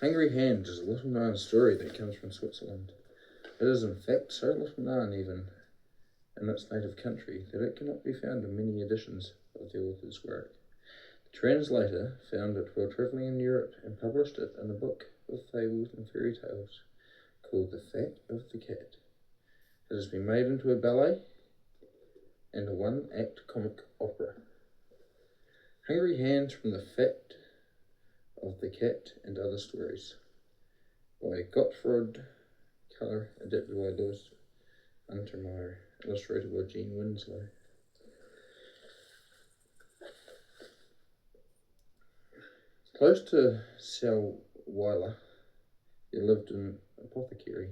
Hungry Hands is a little known story that comes from Switzerland. It is in fact so little known even in its native country that it cannot be found in many editions of the author's work. The translator found it while travelling in Europe and published it in a book of fables and fairy tales called The Fat of the Cat. It has been made into a ballet and a one-act comic opera. Hungry Hands from the Fat of the Cat and Other Stories by Gottfried, colour adapted by Louise, Untermeyer, illustrated by Jean Winslow. Close to Selweiler, there lived an apothecary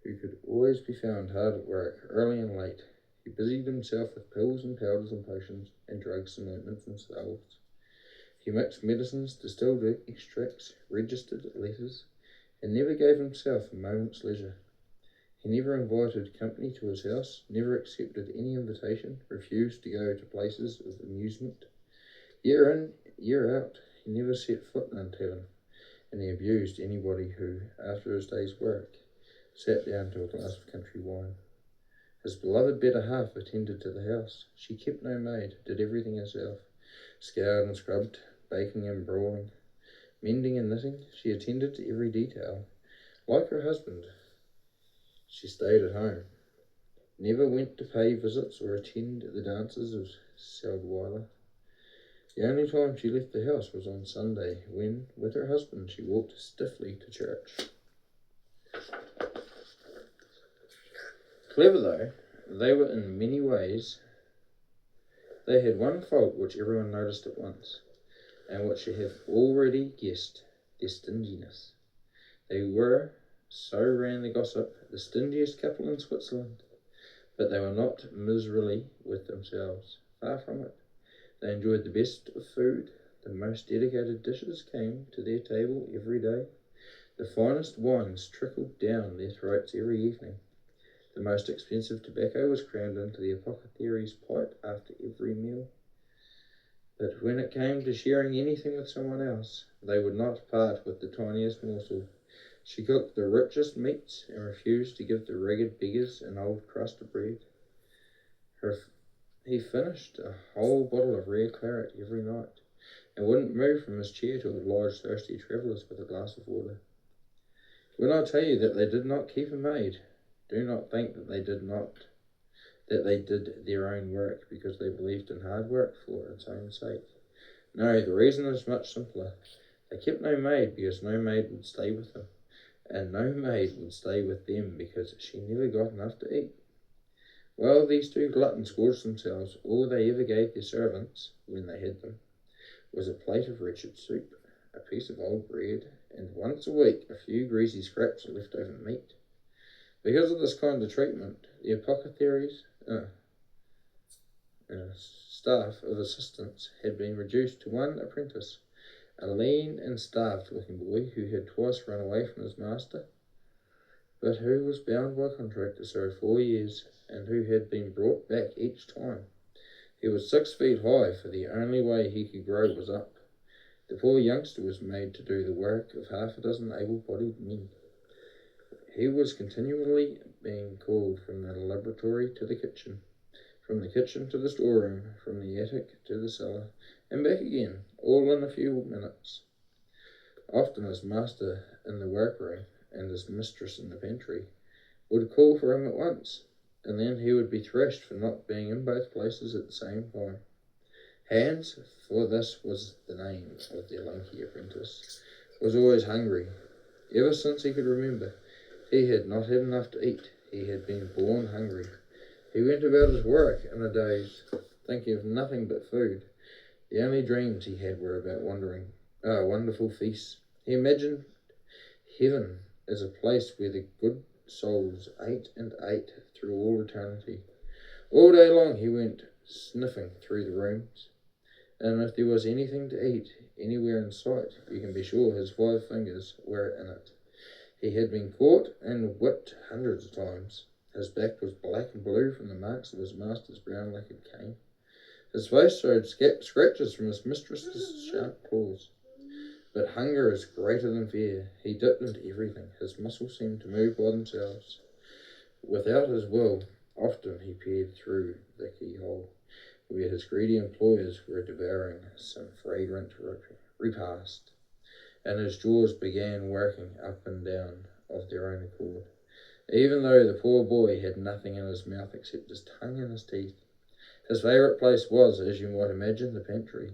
who could always be found hard at work, early and late. He busied himself with pills and powders and potions and drugs and ointments and salves. He mixed medicines, distilled extracts, registered letters, and never gave himself a moment's leisure. He never invited company to his house, never accepted any invitation, refused to go to places of amusement. Year in, year out, he never set foot in tavern, and he abused anybody who, after his day's work, sat down to a glass of country wine. His beloved better half attended to the house. She kept no maid, did everything herself, scoured and scrubbed, baking and broiling, mending and knitting. She attended to every detail. Like her husband, she stayed at home, never went to pay visits or attend the dances of Selweiler. The only time she left the house was on Sunday, when, with her husband, she walked stiffly to church. Clever though they were in many ways, they had one fault which everyone noticed at once, and which you have already guessed, their stinginess. They were, so ran the gossip, the stingiest couple in Switzerland, but they were not miserly with themselves. Far from it. They enjoyed the best of food. The most dedicated dishes came to their table every day. The finest wines trickled down their throats every evening. The most expensive tobacco was crammed into the apothecary's pipe after every meal. But when it came to sharing anything with someone else, they would not part with the tiniest morsel. She cooked the richest meats and refused to give the ragged beggars an old crust of bread. He finished a whole bottle of rare claret every night, and wouldn't move from his chair to oblige thirsty travellers with a glass of water. When I tell you that they did not keep a maid, do not think that they did their own work because they believed in hard work for its own sake. No, the reason is much simpler. They kept no maid because no maid would stay with them, and no maid would stay with them because she never got enough to eat. Well, these two gluttons gorged themselves. All they ever gave their servants, when they had them, was a plate of wretched soup, a piece of old bread, and once a week a few greasy scraps of leftover meat. Because of this kind of treatment, the apothecary's staff of assistants had been reduced to one apprentice, a lean and starved-looking boy who had twice run away from his master, but who was bound by contract to serve 4 years, and who had been brought back each time. He was 6 feet high, for the only way he could grow was up. The poor youngster was made to do the work of half a dozen able-bodied men. He was continually being called from the laboratory to the kitchen, from the kitchen to the storeroom, from the attic to the cellar, and back again, all in a few minutes. Often his master in the workroom and his mistress in the pantry would call for him at once, and then he would be thrashed for not being in both places at the same time. Hans, for this was the name of their lanky apprentice, was always hungry. Ever since he could remember, he had not had enough to eat. He had been born hungry. He went about his work in a daze, thinking of nothing but food. The only dreams he had were about wonderful feasts. He imagined heaven as a place where the good souls ate and ate through all eternity. All day long he went sniffing through the rooms, and if there was anything to eat anywhere in sight, you can be sure his 5 fingers were in it. He had been caught and whipped hundreds of times. His back was black and blue from the marks of his master's brown lacquered cane. His face showed scratches from his mistress's sharp claws. But hunger is greater than fear. He dipped into everything. His muscles seemed to move by themselves. Without his will, often he peered through the keyhole, where his greedy employers were devouring some fragrant repast, and his jaws began working up and down of their own accord, even though the poor boy had nothing in his mouth except his tongue and his teeth. His favourite place was, as you might imagine, the pantry.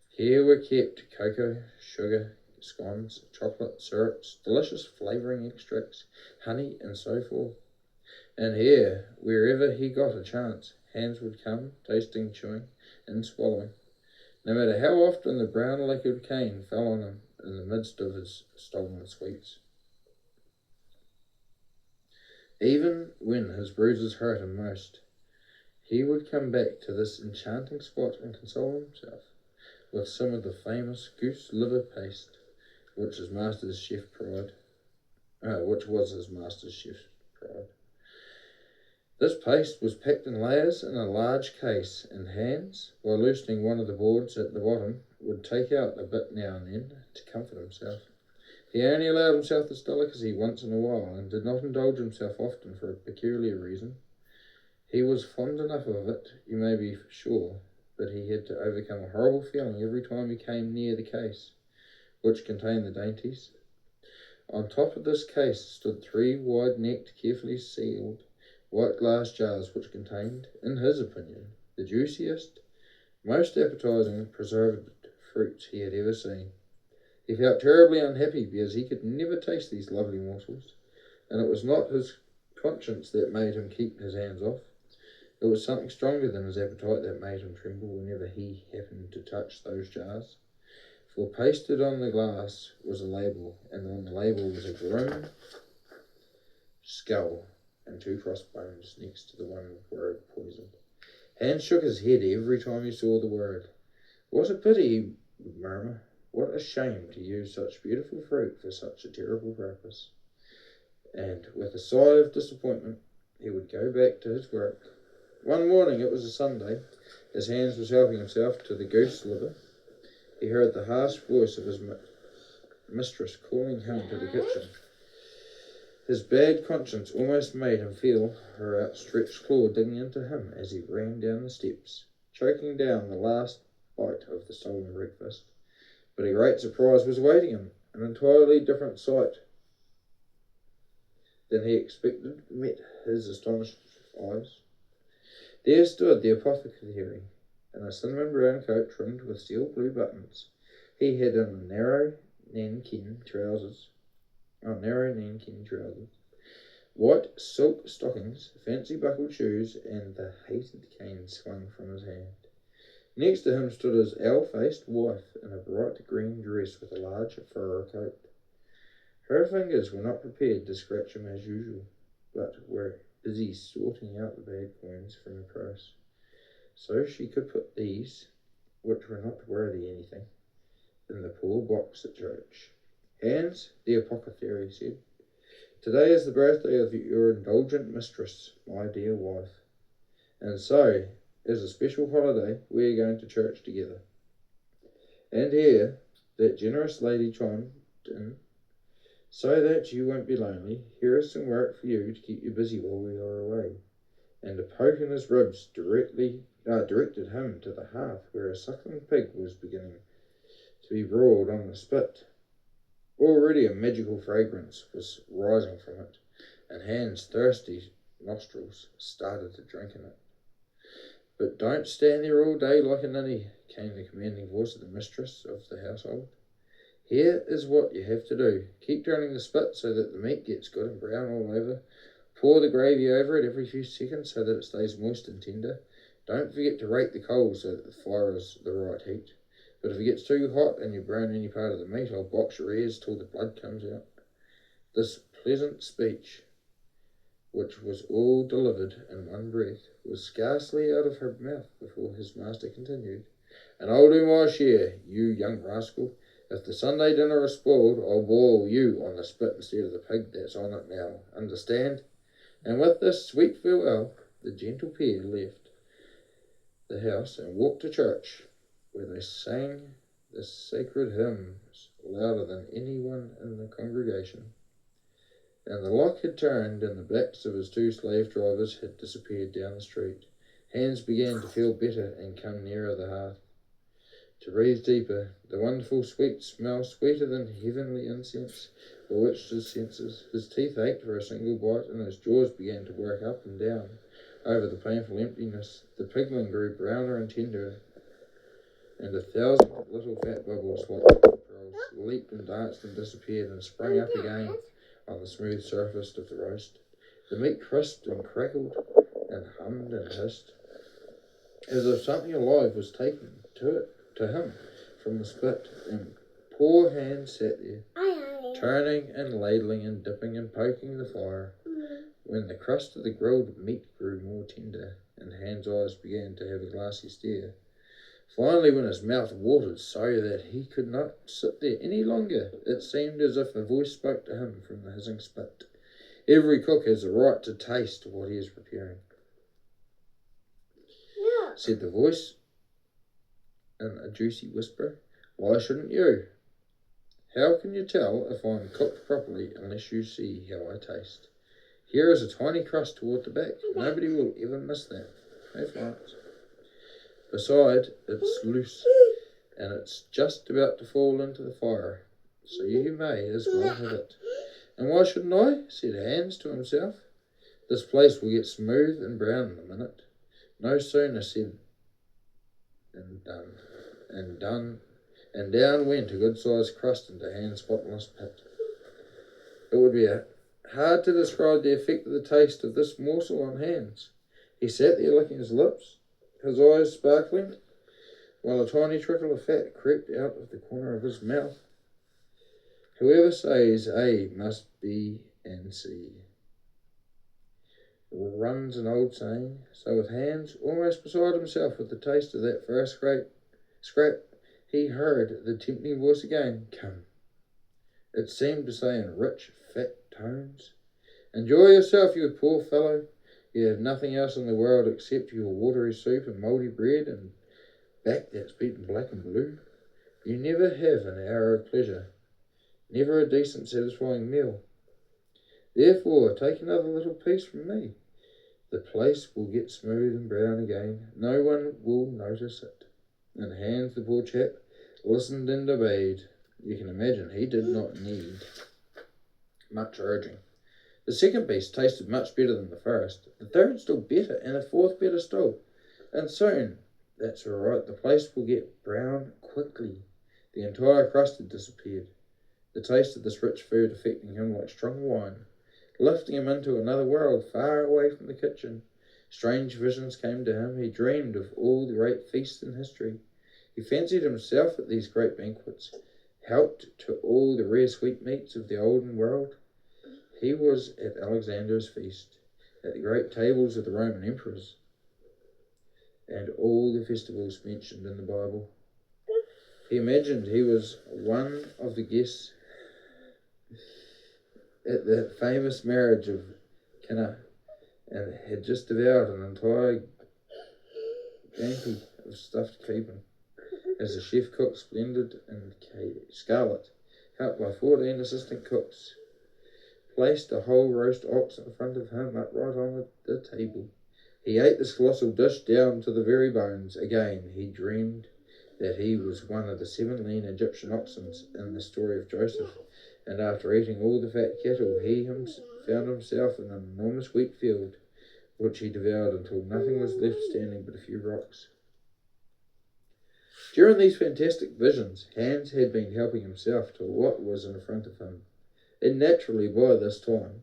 Here were kept cocoa, sugar, scones, chocolate, syrups, delicious flavouring extracts, honey, and so forth. And here, wherever he got a chance, hands would come, tasting, chewing, and swallowing, no matter how often the brown lacquered cane fell on him in the midst of his stolen sweets. Even when his bruises hurt him most, he would come back to this enchanting spot and console himself with some of the famous goose liver paste, which was his master's chef's pride. This paste was packed in layers in a large case, and Hans, while loosening one of the boards at the bottom, would take out a bit now and then to comfort himself. He only allowed himself this delicacy once in a while, and did not indulge himself often for a peculiar reason. He was fond enough of it, you may be sure, but he had to overcome a horrible feeling every time he came near the case, which contained the dainties. On top of this case stood 3 wide-necked, carefully sealed, white glass jars which contained, in his opinion, the juiciest, most appetizing preserved fruits he had ever seen. He felt terribly unhappy because he could never taste these lovely morsels, and it was not his conscience that made him keep his hands off. It was something stronger than his appetite that made him tremble whenever he happened to touch those jars. For pasted on the glass was a label, and on the label was a grim skull and 2 crossbones next to the one word poison. Hans shook his head every time he saw the word. What a pity, he would murmur. What a shame to use such beautiful fruit for such a terrible purpose. And with a sigh of disappointment, he would go back to his work. One morning, it was a Sunday, as Hans was helping himself to the goose liver, he heard the harsh voice of his mistress calling him to the kitchen. His bad conscience almost made him feel her outstretched claw digging into him as he ran down the steps, choking down the last bite of the stolen breakfast. But a great surprise was awaiting him. An entirely different sight than he expected met his astonished eyes. There stood the apothecary, in a cinnamon brown coat trimmed with steel blue buttons. He had on narrow nankeen trousers, white silk stockings, fancy buckled shoes, and the hated cane swung from his hand. Next to him stood his owl-faced wife in a bright green dress with a large fur coat. Her fingers were not prepared to scratch him as usual, but were busy sorting out the bad coins from the purse, so she could put these, which were not worthy anything, in the poor box at church. Hans, the apothecary said, today is the birthday of your indulgent mistress, my dear wife, and so, as a special holiday, we are going to church together. And here, that generous lady chimed in, so that you won't be lonely, here is some work for you to keep you busy while we are away. And a poke in his ribs directed him to the hearth where a suckling pig was beginning to be broiled on the spit. Already a magical fragrance was rising from it, and Hans' thirsty nostrils started to drink in it. But don't stand there all day like a ninny, came the commanding voice of the mistress of the household. Here is what you have to do. Keep turning the spit so that the meat gets good and brown all over. Pour the gravy over it every few seconds so that it stays moist and tender. Don't forget to rate the coals so that the fire is the right heat. But if it gets too hot and you brown any part of the meat, I'll box your ears till the blood comes out. This pleasant speech, which was all delivered in one breath, was scarcely out of her mouth before his master continued, And I'll do my share, you young rascal. If the Sunday dinner is spoiled, I'll boil you on the spit instead of the pig that's on it now. Understand? And with this sweet farewell, the gentle pair left the house and walked to church, where they sang the sacred hymns louder than anyone in the congregation. And the lock had turned, and the backs of his 2 slave drivers had disappeared down the street. Hans began to feel better and come nearer the hearth, to breathe deeper. The wonderful sweet smell, sweeter than heavenly incense, bewitched his senses. His teeth ached for a single bite, and his jaws began to work up and down over the painful emptiness. The pigling grew browner and tenderer, and 1,000 little fat bubbles like pearls leaped and danced and disappeared and sprang up again on the smooth surface of the roast. The meat crisped and crackled and hummed and hissed, as if something alive was taken to him from the spit, and poor Hans sat there, turning and ladling and dipping and poking the fire. When the crust of the grilled meat grew more tender, and Hans' eyes began to have a glassy stare, finally when his mouth watered so that he could not sit there any longer, it seemed as if a voice spoke to him from the hissing spit. Every cook has a right to taste what he is preparing, said the voice in a juicy whisper. Why shouldn't you? How can you tell if I'm cooked properly unless you see how I taste? Here is a tiny crust toward the back. Nobody will ever miss that. No flies. Beside, it's loose, and it's just about to fall into the fire, so you may as well have it. And why shouldn't I? Said Hans to himself. This place will get smooth and brown in a minute. No sooner said than done, and down went a good-sized crust into Hans' spotless pit. It would be hard to describe the effect of the taste of this morsel on Hans. He sat there licking his lips, his eyes sparkling, while a tiny trickle of fat crept out of the corner of his mouth. Whoever says A must B and C, runs an old saying. So with Hans almost beside himself with the taste of that first great scrap, he heard the tempting voice again. Come. It seemed to say in rich, fat tones, enjoy yourself, you poor fellow. You have nothing else in the world except your watery soup and mouldy bread and back that's beaten black and blue. You never have an hour of pleasure, never a decent, satisfying meal. Therefore, take another little piece from me. The place will get smooth and brown again. No one will notice it. And Hans, the poor chap, listened and obeyed. You can imagine he did not need much urging. The second piece tasted much better than the first, the third still better, and the fourth better still. And soon, that's all right, the place will get brown quickly. The entire crust had disappeared, the taste of this rich food affecting him like strong wine, lifting him into another world far away from the kitchen. Strange visions came to him. He dreamed of all the great feasts in history. He fancied himself at these great banquets, helped to all the rare sweetmeats of the olden world. He was at Alexander's feast, at the great tables of the Roman emperors, and all the festivals mentioned in the Bible. He imagined he was one of the guests at the famous marriage of Cana, and had just devoured an entire dainty of stuffed capon, as the chef cook, splendid in scarlet, helped by 14 assistant cooks, placed a whole roast ox in front of him upright on the table. He ate this colossal dish down to the very bones. Again he dreamed that he was one of the 7 lean Egyptian oxen in the story of Joseph, and after eating all the fat cattle, he found himself in an enormous wheat field, which he devoured until nothing was left standing but a few rocks. During these fantastic visions, Hans had been helping himself to what was in front of him, and naturally by this time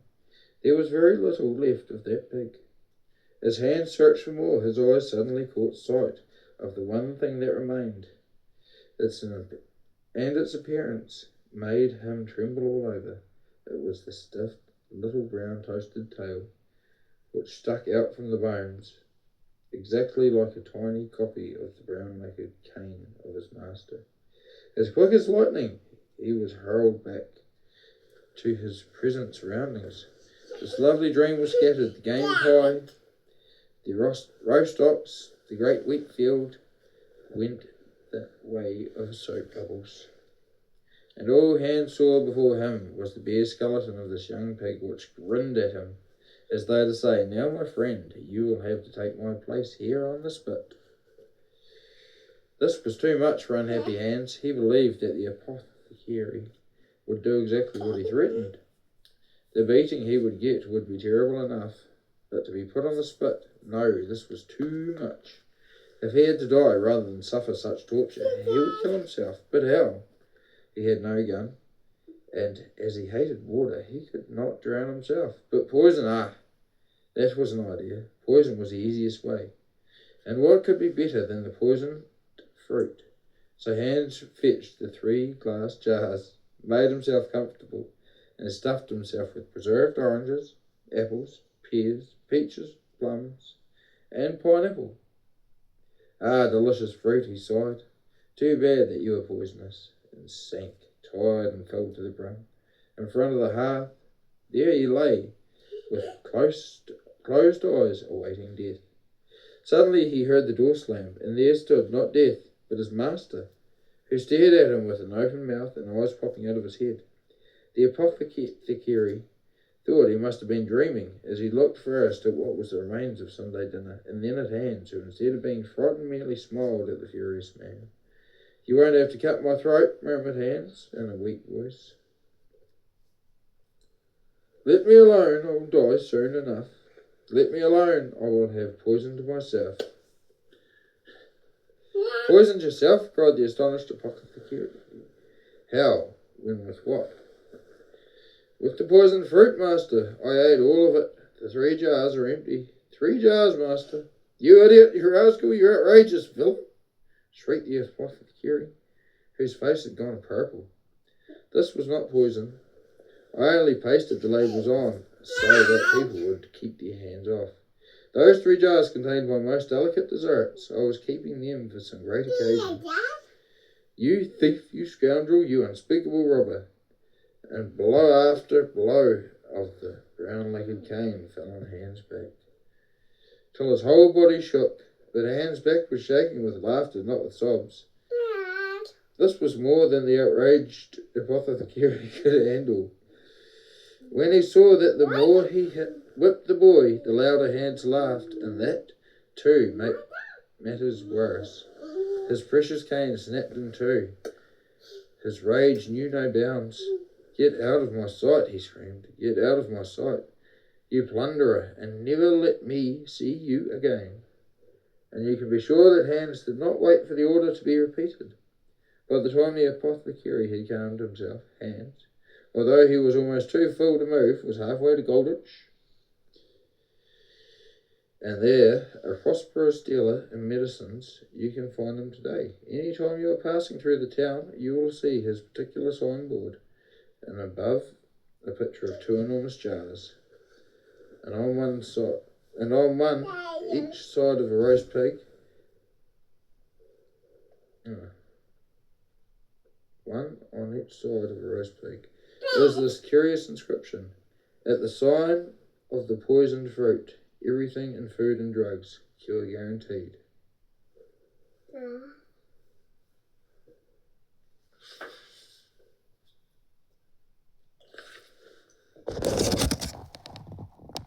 there was very little left of that pig. As Hans searched for more, his eyes suddenly caught sight of the one thing that remained. Its appearance made him tremble all over. It was the stiff little brown toasted tail, which stuck out from the bones, exactly like a tiny copy of the brown lacquered cane of his master. As quick as lightning, he was hurled back to his present surroundings. This lovely dream was scattered. The game pie, the roast ox, the great wheat field went the way of soap bubbles. And all Hans saw before him was the bare skeleton of this young pig, which grinned at him, as though to say, "Now, my friend, you will have to take my place here on the spit." This was too much for unhappy Hans. He believed that the apothecary would do exactly what he threatened. The beating he would get would be terrible enough, but to be put on the spit, no, this was too much. If he had to die rather than suffer such torture, he would kill himself. But how? He had no gun, and as he hated water, he could not drown himself. But poison, that was an idea. Poison was the easiest way. And what could be better than the poisoned fruit? So Hans fetched the 3 glass jars, made himself comfortable, and stuffed himself with preserved oranges, apples, pears, peaches, plums, and pineapple. "Ah, delicious fruit," he sighed. "Too bad that you are poisonous," and sank, tired and filled to the brim. In front of the hearth, there he lay, with closed eyes, awaiting death. Suddenly he heard the door slam, and there stood, not Death, but his master, who stared at him with an open mouth and eyes popping out of his head. The apothecary thought he must have been dreaming, as he looked first at what was the remains of Sunday dinner, and then at Hans, who instead of being frightened merely smiled at the furious man. "You won't have to cut my throat," murmured Hans, in a weak voice. "Let me alone, I will die soon enough. Let me alone, I will have poisoned myself." "Poisoned yourself?" cried the astonished apothecary. "How? When? With what?" "With the poisoned fruit, master. I ate all of it. The 3 jars are empty." "3 jars, master?" "You idiot, you rascal, you outrageous villain!" shrieked the apothecary, whose face had gone purple. "This was not poison. I only pasted the labels on so that people would keep their hands off. Those 3 jars contained my most delicate desserts. I was keeping them for some great occasion." "You thief, you scoundrel, you unspeakable robber!" And blow after blow of the brown-legged cane fell on Hans' back, till his whole body shook. But Hans' back was shaking with laughter, not with sobs. This was more than the outraged apothecary could handle. When he saw that the more he whipped the boy, the louder Hans laughed, and that, too, made matters worse. His precious cane snapped in 2. His rage knew no bounds. "Get out of my sight," he screamed. "Get out of my sight, you plunderer, and never let me see you again." And you can be sure that Hans did not wait for the order to be repeated. By the time the apothecary had calmed himself, Hans, although he was almost too full to move, was halfway to Golditch. And there, a prosperous dealer in medicines, you can find him today. Any time you are passing through the town, you will see his particular signboard, and above a picture of 2 enormous jars, and on each side of a roast pig, one on each side of a roast pig, is this curious inscription: "At the sign of the poisoned fruit, everything in food and drugs, cure guaranteed."